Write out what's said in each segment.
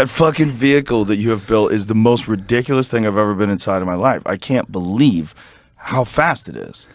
That fucking vehicle that you have built is the most ridiculous thing I've ever been inside of my life. I can't believe how fast it is.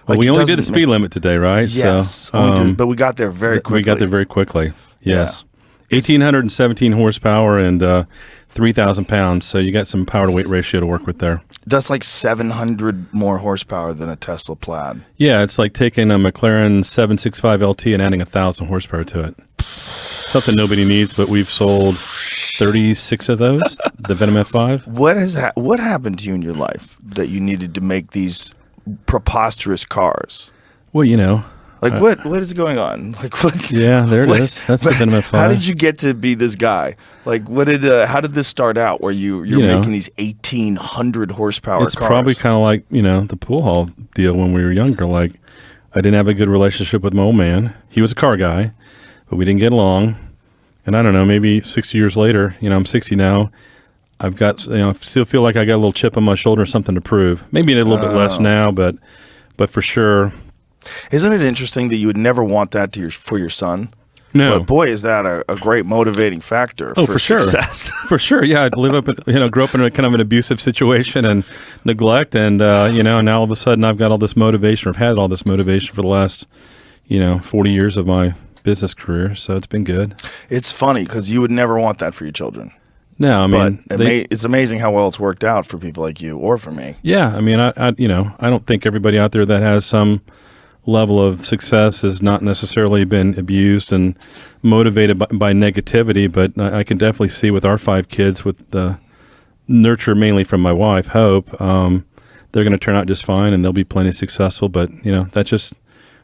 Well, we only did a speed limit today, right? Yes, So, but we got there very quickly. We got there very quickly. Yes, 1,817 horsepower and 3,000 pounds. So you got some power to weight ratio to work with there. That's like 700 more horsepower than a Tesla Plaid. Yeah, it's like taking a McLaren 765 LT and adding 1,000 horsepower to it. Something nobody needs, but we've sold 36 of those. The Venom F5. What happened to you in your life that you needed to make these preposterous cars? Well, you know. Like what is going on? Like what? Yeah, there it is. That's the Venom F5. How did you get to be this guy? Like how did this start out where you're making these 1,800 horsepower it's cars? Probably kind of like, the pool hall deal when we were younger. Like I didn't have a good relationship with my old man. He was a car guy, but we didn't get along. And I don't know, maybe 60 years later, I'm 60 now. I've got, I still feel like I got a little chip on my shoulder, something to prove. Maybe a little bit less now, but for sure. Isn't it interesting that you would never want that for your son? No. But boy, is that a great motivating factor for success. For sure. Yeah, I'd live up, grew up in a kind of an abusive situation and neglect. And, now all of a sudden I've got all this motivation, or have had all this motivation for the last, 40 years of my business career. So it's been good. It's funny because you would never want that for your children. No, I mean, it's amazing how well it's worked out for people like you or for me. Yeah. I mean, I don't think everybody out there that has some level of success has not necessarily been abused and motivated by negativity, but I can definitely see with our 5 kids, with the nurture mainly from my wife, Hope, they're going to turn out just fine and they'll be plenty successful. But that's just,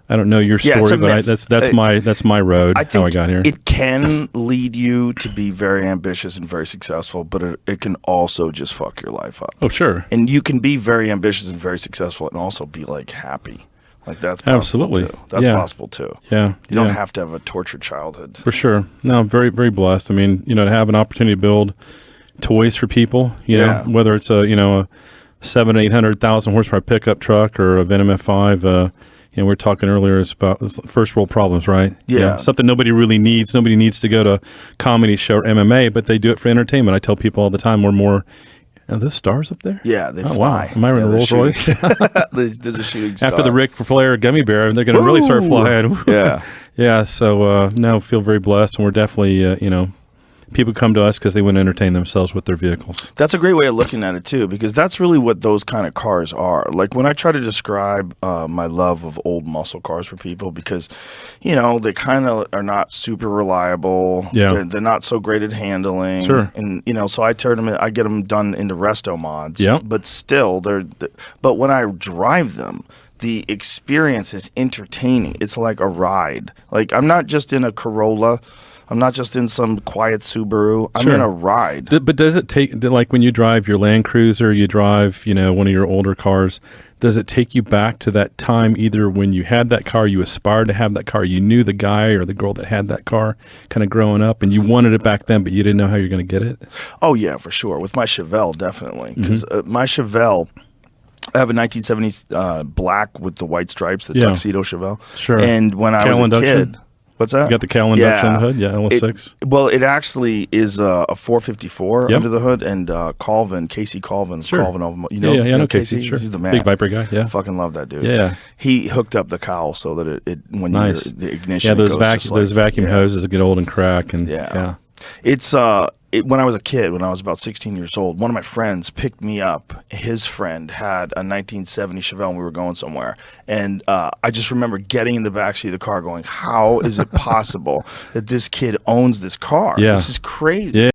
I don't know your story, but that's my road. How I got here. It can lead you to be very ambitious and very successful, but it can also just fuck your life up. Oh, sure. And you can be very ambitious and very successsul and also be like happy. Like that's possible absolutely too. That's possible too. Yeah, you don't have to have a tortured childhood. For sure. No, I'm very, very blessed. I mean, to have an opportunity to build toys for people. Know, whether it's a 700,000-800,000 horsepower pickup truck or a Venom F5. We were talking earlier. It's about first world problems, right? Yeah. Something nobody really needs. Nobody needs to go to a comedy show or MMA, but they do it for entertainment. I tell people all the time, we're more. Are those stars up there? Yeah, they fly. Wow. Am I in a Rolls Royce? There's a shooting star. After the Ric Flair gummy bear, they're going to really start flying. Yeah. Yeah, so now feel very blessed, and we're definitely, people come to us because they want to entertain themselves with their vehicles. That's a great way of looking at it, too, because that's really what those kind of cars are. Like, when I try to describe my love of old muscle cars for people, because, they kind of are not super reliable. Yeah. They're not so great at handling. Sure. And, so I get them done into resto mods. Yeah. But still, but when I drive them, the experience is entertaining. It's like a ride. Like, I'm not just in a Corolla. I'm not just in some quiet Subaru. I'm in a ride. But does it take, like when you drive your Land Cruiser, you drive, one of your older cars, does it take you back to that time, either when you had that car, you aspired to have that car, you knew the guy or the girl that had that car kind of growing up, and you wanted it back then, but you didn't know how you're going to get it? Oh, yeah, for sure. With my Chevelle, definitely. Because my Chevelle, I have a 1970s black with the white stripes, the tuxedo Chevelle. Sure. And when I was a kid... What's that? You got the Cal induction on the hood? Yeah, LS6. It actually is a 454 under the hood, and Casey Colvin's Colvin over. I know Casey. Sure. He's the man. Big Viper guy. Yeah, fucking love that dude. Yeah, he hooked up the cowl so that it when nice. the ignition. Yeah, those vacuum hoses get old and crack, and it's when I was a kid, when I was about 16 years old, one of my friends picked me up. His friend had a 1970 Chevelle, and we were going somewhere. And I just remember getting in the backseat of the car going, how is it possible that this kid owns this car? Yeah. This is crazy. Yeah.